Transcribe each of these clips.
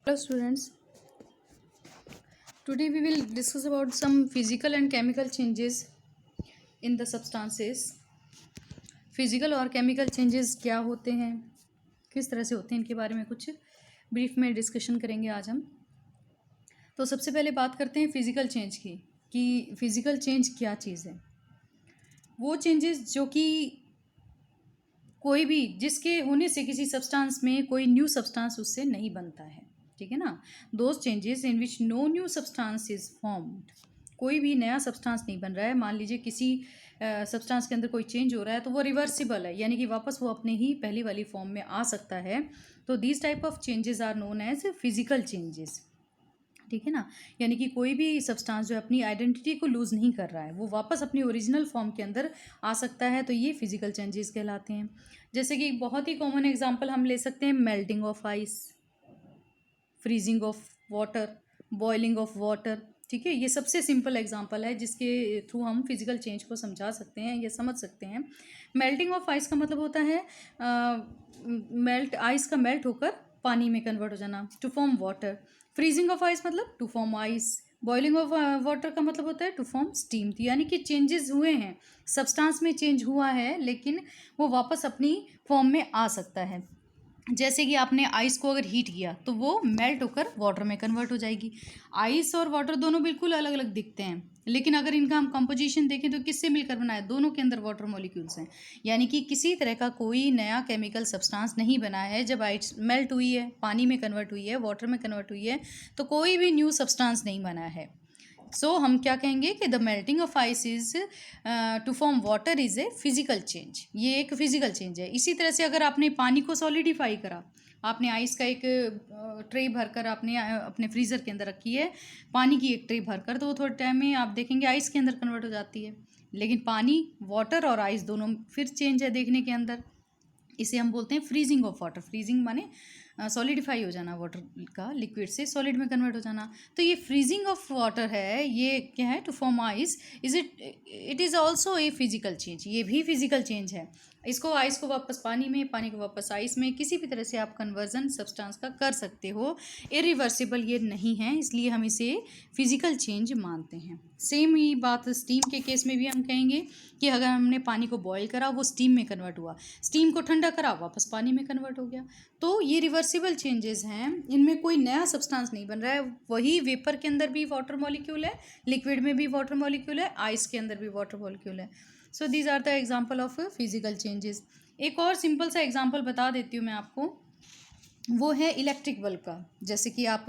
Hello students, today we will discuss about some physical and chemical changes in the substances. Physical और chemical changes क्या होते हैं, किस तरह से होते हैं, इनके बारे में कुछ ब्रीफ में डिस्कशन करेंगे आज हम। तो सबसे पहले बात करते हैं फिजिकल चेंज की कि फिजिकल चेंज क्या चीज़ है। वो चेंजेस जो कि कोई भी जिसके होने से किसी सब्सटेंस में कोई न्यू सब्सटेंस उससे नहीं बनता है, ठीक है ना। Those changes in which no new substance is formed, कोई भी नया सब्सटेंस नहीं बन रहा है। मान लीजिए किसी सब्सटेंस के अंदर कोई चेंज हो रहा है तो वो रिवर्सिबल है, यानी कि वापस वो अपने ही पहली वाली फॉर्म में आ सकता है। तो these type of changes are known as physical changes, ठीक है ना। यानी कि कोई भी सब्सटेंस जो अपनी आइडेंटिटी को लूज़ नहीं कर रहा है वो वापस अपनी ओरिजिनल फॉर्म के अंदर आ सकता है, तो ये फिजिकल चेंजेस कहलाते हैं। जैसे कि बहुत ही कॉमन एग्जांपल हम ले सकते हैं melting of ice, freezing of water, boiling of water, ठीक है। ये सबसे सिंपल एग्जांपल है जिसके थ्रू हम फिजिकल चेंज को समझा सकते हैं या समझ सकते हैं। मेल्टिंग ऑफ आइस का मतलब होता है आइस का मेल्ट होकर पानी में कन्वर्ट हो जाना, to form water. Freezing of ice मतलब to form ice. Boiling of water का मतलब होता है टू फॉर्म स्टीम। तो यानी कि चेंजेस हुए हैं, सब्सटेंस में चेंज हुआ है लेकिन वो वापस अपनी फॉर्म में आ सकता है। जैसे कि आपने आइस को अगर हीट किया तो वो मेल्ट होकर वाटर में कन्वर्ट हो जाएगी। आइस और वाटर दोनों बिल्कुल अलग अलग दिखते हैं, लेकिन अगर इनका हम कंपोजिशन देखें तो किससे मिलकर बना है, दोनों के अंदर वाटर मॉलिक्यूल्स हैं। यानी कि किसी तरह का कोई नया केमिकल सब्सटेंस नहीं बना है। जब आइस मेल्ट हुई है, पानी में कन्वर्ट हुई है, वाटर में कन्वर्ट हुई है, तो कोई भी न्यू सब्सटेंस नहीं बना है। हम क्या कहेंगे कि the melting of ice is to form water is a physical change. ये एक फिजिकल चेंज है। इसी तरह से अगर आपने पानी को सॉलिडिफाई करा, आपने आइस का एक ट्रे भरकर आपने अपने फ्रीज़र के अंदर रखी है, पानी की एक ट्रे भरकर, तो वो थोड़े टाइम में आप देखेंगे आइस के अंदर कन्वर्ट हो जाती है। लेकिन पानी, वाटर और आइस दोनों फिर चेंज है देखने के अंदर। इसे हम बोलते हैं फ्रीजिंग ऑफ वाटर। फ्रीजिंग माने सॉलिडिफाई हो जाना, वाटर का लिक्विड से सॉलिड में कन्वर्ट हो जाना। तो ये फ्रीजिंग ऑफ वाटर है, ये क्या है, to form ice. It is also a physical change, ये भी फिजिकल चेंज है। इसको आइस को वापस पानी में, पानी को वापस आइस में, किसी भी तरह से आप कन्वर्जन सब्सटेंस का कर सकते हो। इरिवर्सिबल ये नहीं है, इसलिए हम इसे फिजिकल चेंज मानते हैं। सेम ही बात स्टीम के केस में भी हम कहेंगे कि अगर हमने पानी को बॉयल करा, वो स्टीम में कन्वर्ट हुआ, स्टीम को ठंडा करा, वापस पानी में कन्वर्ट हो गया। तो ये रिवर्सिबल चेंजेस हैं, इनमें कोई नया सब्सटेंस नहीं बन रहा है। वही वेपर के अंदर भी वाटर मॉलिक्यूल है, लिक्विड में भी वाटर मॉलिक्यूल है, आइस के अंदर भी वाटर मॉलिक्यूल है। So these are the example of physical changes. एक और सिंपल सा एग्जाम्पल बता देती हूँ मैं आपको, वो है इलेक्ट्रिक बल्ब का। जैसे कि आप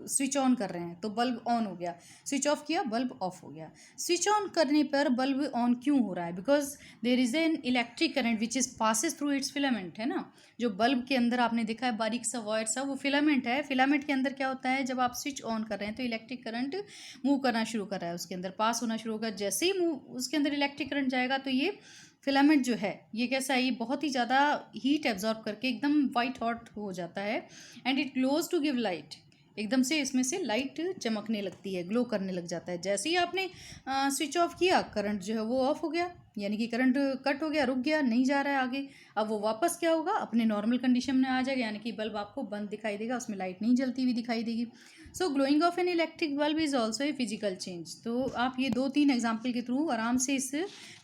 स्विच ऑन कर रहे हैं तो बल्ब ऑन हो गया, स्विच ऑफ किया बल्ब ऑफ हो गया। स्विच ऑन करने पर बल्ब ऑन क्यों हो रहा है? Because there is an electric current which is passes through it's filament, है ना। जो बल्ब के अंदर आपने देखा है बारीक सा वायर सा, वो फिलामेंट है। फिलामेंट के अंदर क्या होता है, जब आप स्विच ऑन कर रहे हैं तो इलेक्ट्रिक करंट मूव करना शुरू कर रहा है, उसके अंदर पास होना शुरू होगा। जैसे ही मूव उसके अंदर इलेक्ट्रिक करंट जाएगा तो ये फिलामेंट जो है ये कैसा है, ये बहुत ही ज़्यादा हीट एब्जॉर्ब करके एकदम वाइट हॉट हो जाता है। And it glows to give light, एकदम से इसमें से लाइट चमकने लगती है, ग्लो करने लग जाता है। जैसे ही आपने स्विच ऑफ किया, करंट जो है वो ऑफ हो गया, यानी कि करंट कट हो गया, रुक गया, नहीं जा रहा है आगे। अब वो वापस क्या होगा, अपने नॉर्मल कंडीशन में आ जाएगा, यानी कि बल्ब आपको बंद दिखाई देगा, उसमें लाइट नहीं जलती हुई दिखाई देगी। So glowing of an electric bulb is also a physical change. तो आप ये 2-3 एग्जाम्पल के थ्रू आराम से इस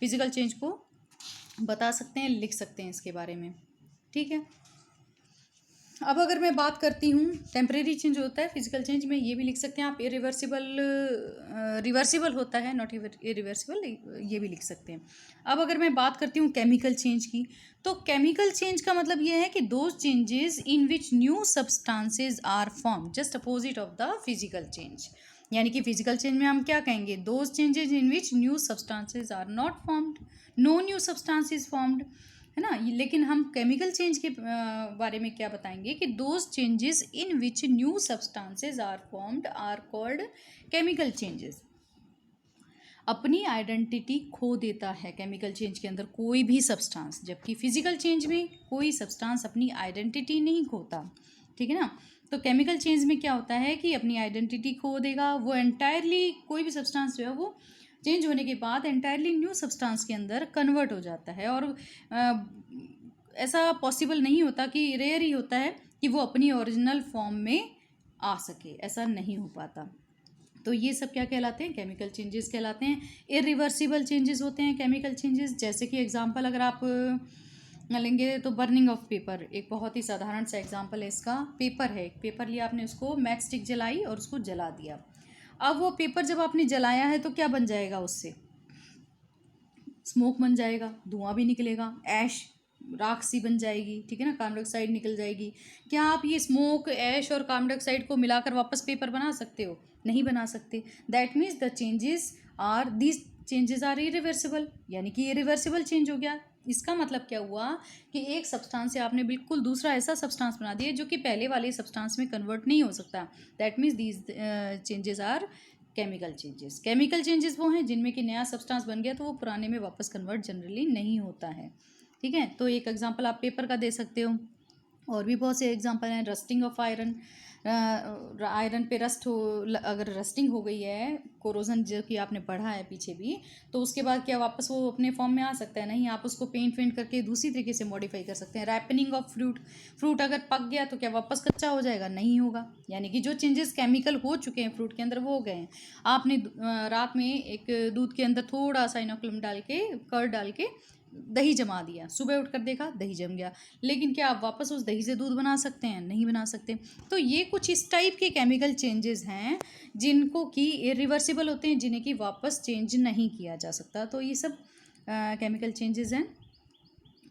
फिजिकल चेंज को बता सकते हैं, लिख सकते हैं इसके बारे में, ठीक है। अब अगर मैं बात करती हूँ टेम्परेरी चेंज होता है फिजिकल चेंज में, ये भी लिख सकते हैं आप। रिवर्सिबल होता है, नॉट इरिवर्सिबल, ये भी लिख सकते हैं। अब अगर मैं बात करती हूँ केमिकल चेंज की, तो केमिकल चेंज का मतलब ये है कि those changes in which new substances are form, just opposite of the physical change. यानी कि फिजिकल चेंज में हम क्या कहेंगे, those changes in which new substances are not formed, no new substance is formed, है ना। लेकिन हम केमिकल चेंज के बारे में क्या बताएंगे कि those changes in which new substances are formed are called chemical changes. अपनी आइडेंटिटी खो देता है केमिकल चेंज के अंदर कोई भी सब्सटेंस, जबकि फिजिकल चेंज में कोई सब्सटेंस अपनी आइडेंटिटी नहीं खोता, ठीक है ना। तो केमिकल चेंज में क्या होता है कि अपनी आइडेंटिटी खो देगा, वो एंटायरली कोई भी सब्सटेंस जो है वो चेंज होने के बाद एंटायरली न्यू सब्सटेंस के अंदर कन्वर्ट हो जाता है। और ऐसा पॉसिबल नहीं होता, कि रेयर ही होता है कि वो अपनी ओरिजिनल फॉर्म में आ सके, ऐसा नहीं हो पाता। तो ये सब क्या कहलाते हैं? केमिकल चेंजेस कहलाते हैं। इरिवर्सिबल चेंजेस होते हैं केमिकल चेंजेस, जैसे कि एग्जांपल अगर आप लेंगे तो बर्निंग ऑफ पेपर एक बहुत ही साधारण सा एग्जांपल है इसका। पेपर है, एक पेपर लिया आपने, उसको मैच स्टिक जलाई और उसको जला दिया। अब वो पेपर जब आपने जलाया है तो क्या बन जाएगा? उससे स्मोक बन जाएगा, धुआं भी निकलेगा, ऐश राख सी बन जाएगी, ठीक है ना, कार्बन डाइऑक्साइड निकल जाएगी। क्या आप ये स्मोक, ऐश और कार्बन डाइऑक्साइड को मिलाकर वापस पेपर बना सकते हो? नहीं बना सकते। That means the changes are irreversible, यानी कि इरिवर्सिबल चेंज हो गया। इसका मतलब क्या हुआ कि एक सब्सटेंस से आपने बिल्कुल दूसरा ऐसा सब्सटेंस बना दिया जो कि पहले वाले सब्सटेंस में कन्वर्ट नहीं हो सकता। That means these changes are chemical changes. Chemical changes वो हैं जिनमें कि नया सब्सटेंस बन गया तो वो पुराने में वापस कन्वर्ट जनरली नहीं होता है, ठीक है। तो एक एग्जांपल आप पेपर का दे सकते हो, और भी बहुत से एग्जांपल हैं। रस्टिंग ऑफ आयरन, आयरन पे रस्ट हो, अगर रस्टिंग हो गई है, कोरोजन जो कि आपने पढ़ा है पीछे भी, तो उसके बाद क्या वापस वो अपने फॉर्म में आ सकता है? नहीं, आप उसको पेंट करके दूसरी तरीके से मॉडिफाई कर सकते हैं। रैपनिंग ऑफ फ्रूट अगर पक गया तो क्या वापस कच्चा हो जाएगा? नहीं होगा। यानी कि जो चेंजेस केमिकल हो चुके हैं फ्रूट के अंदर वो हो गए हैं। आपने रात में एक दूध के अंदर थोड़ा सा इनोकुलम डाल के, कर्ड डाल के दही जमा दिया, सुबह उठकर देखा दही जम गया, लेकिन क्या आप वापस उस दही से दूध बना सकते हैं? नहीं बना सकते। तो ये कुछ इस टाइप के केमिकल चेंजेस हैं जिनको कि इरिवर्सिबल होते हैं, जिन्हें कि वापस चेंज नहीं किया जा सकता। तो ये सब केमिकल चेंजेस हैं।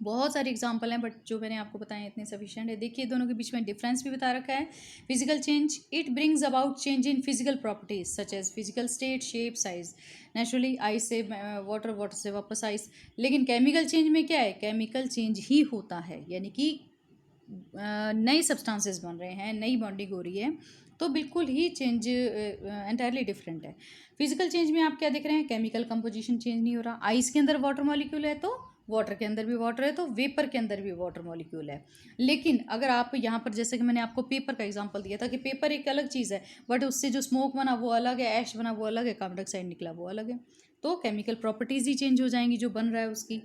बहुत सारे एग्जाम्पल हैं, बट जो मैंने आपको बताए इतने सफिशिएंट है। देखिए दोनों के बीच में डिफरेंस भी बता रखा है। Physical change, it brings about change in physical properties such as physical state, shape, size. Naturally ice से वाटर, वाटर से वापस आइस। लेकिन केमिकल चेंज में क्या है? केमिकल चेंज ही होता है, यानी कि नए सब्सटेंसेस बन रहे हैं, नई बॉन्डिंग हो रही है, तो बिल्कुल ही चेंज एंटायरली डिफरेंट है। फिजिकल चेंज में आप क्या देख रहे हैं? केमिकल कंपोजिशन चेंज नहीं हो रहा। आइस के अंदर वाटर मॉलिक्यूल है तो वाटर के अंदर भी वाटर है, तो वेपर के अंदर भी वाटर मॉलिक्यूल है। लेकिन अगर आप यहाँ पर, जैसे कि मैंने आपको पेपर का एग्जांपल दिया था कि पेपर एक अलग चीज़ है, बट उससे जो स्मोक बना वो अलग है, ऐश बना वो अलग है, कार्बन डाइऑक्साइड निकला वो अलग है। तो केमिकल प्रॉपर्टीज़ ही चेंज हो जाएंगी जो बन रहा है उसकी।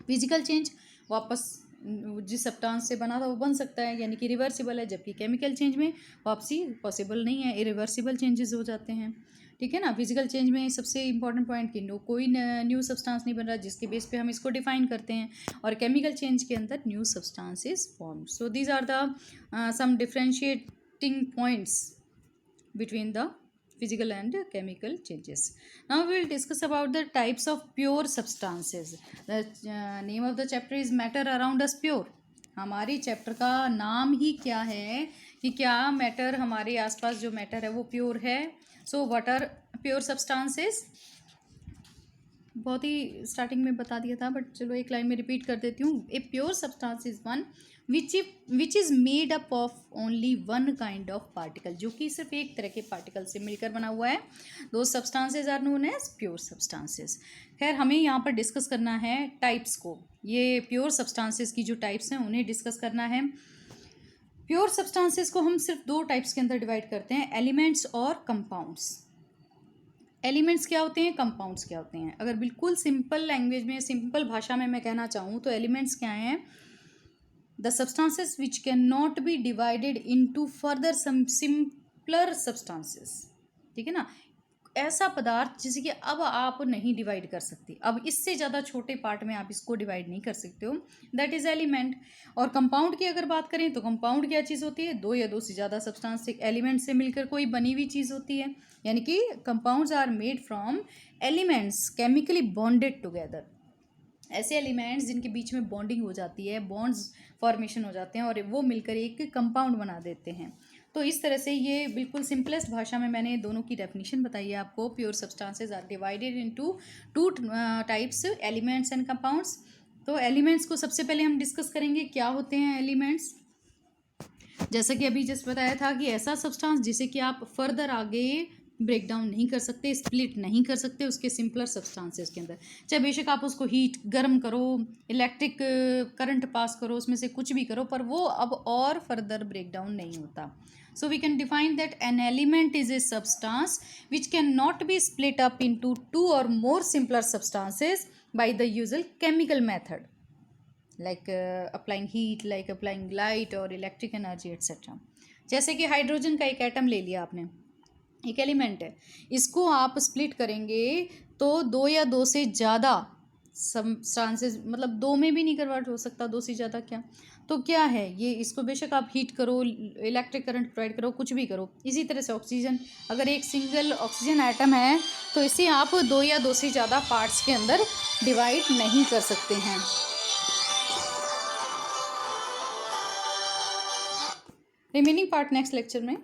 फिजिकल चेंज वापस जिस सब्सटेंस से बना था वो बन सकता है, यानी कि रिवर्सिबल है, जबकि केमिकल चेंज में वापसी पॉसिबल नहीं है, इरिवर्सिबल चेंजेस हो जाते हैं, ठीक है ना। फिजिकल चेंज में सबसे इंपॉर्टेंट पॉइंट कि कोई न्यू सब्सटेंस नहीं बन रहा, जिसके बेस पे हम इसको डिफाइन करते हैं, और केमिकल चेंज के अंदर new substance is form. So these are the some differentiating points between the physical and chemical changes. Now we will discuss about the types of pure substances. The name of the chapter is matter around us pure. हमारी chapter का नाम ही क्या है कि क्या matter हमारे आसपास जो मैटर है वो प्योर है। So what are pure substances? बहुत ही स्टार्टिंग में बता दिया था, बट चलो एक लाइन में रिपीट कर देती हूँ। A pure substance is one which is made up of only one kind of particle, जो कि सिर्फ एक तरह के पार्टिकल से मिलकर बना हुआ है। दो substances are known as pure substances. खैर हमें यहाँ पर डिस्कस करना है टाइप्स को। ये प्योर सब्सटेंसेज की जो टाइप्स हैं उन्हें डिस्कस करना है। प्योर सब्सटेंसेज को हम सिर्फ दो टाइप्स के अंदर डिवाइड करते हैं, एलिमेंट्स और कंपाउंड्स। एलिमेंट्स क्या होते हैं, कंपाउंड्स क्या होते हैं? अगर बिल्कुल सिंपल लैंग्वेज में, सिंपल भाषा में मैं कहना चाहूँ तो एलिमेंट्स क्या हैं? The substances which can not be divided into further some simpler substances, ठीक है ना। ऐसा पदार्थ जिसे कि अब आप नहीं डिवाइड कर सकते, अब इससे ज़्यादा छोटे पार्ट में आप इसको डिवाइड नहीं कर सकते हो, दैट इज़ एलिमेंट। और कंपाउंड की अगर बात करें तो कंपाउंड क्या चीज़ होती है? दो या दो से ज़्यादा सब्सटेंस एक एलिमेंट से मिलकर कोई बनी हुई चीज़ होती है, यानी कि compounds are made from elements chemically bonded together. ऐसे एलिमेंट्स जिनके बीच में बॉन्डिंग हो जाती है, बॉन्ड्स फॉर्मेशन हो जाते हैं और वो मिलकर एक कंपाउंड बना देते हैं। तो इस तरह से ये बिल्कुल सिंपलेस्ट भाषा में मैंने दोनों की डेफिनेशन बताई है आपको। Pure substances are divided into two types, elements and compounds. तो एलिमेंट्स को सबसे पहले हम डिस्कस करेंगे, क्या होते हैं एलिमेंट्स। जैसा कि अभी जस्ट बताया था कि ऐसा सब्सटेंस जिसे कि आप फर्दर आगे ब्रेक डाउन नहीं कर सकते, स्प्लिट नहीं कर सकते उसके सिंपलर सब्सटेंसेस के अंदर, चाहे बेशक आप उसको हीट गर्म करो, इलेक्ट्रिक करंट पास करो, उसमें से कुछ भी करो, पर वो अब और फर्दर ब्रेक डाउन नहीं होता। So we can define that an element is a substance which cannot be split up into two or more simpler substances by the usual chemical method. Like applying heat, like applying light और electric energy etcetera. जैसे कि hydrogen का एक atom ले लिया आपने, एक element है, इसको आप स्प्लिट करेंगे तो दो या दो से ज़्यादा सब्सटेंसेस, मतलब दो में भी नहीं कन्वर्ट हो सकता, दो से ज़्यादा क्या, तो क्या है ये, इसको बेशक आप हीट करो, इलेक्ट्रिक करंट प्रोवाइड करो, कुछ भी करो। इसी तरह से ऑक्सीजन, अगर एक सिंगल ऑक्सीजन एटम है तो इसे आप दो या दो से ज़्यादा पार्ट्स के अंदर डिवाइड नहीं कर सकते हैं। रिमेनिंग पार्ट नेक्स्ट लेक्चर में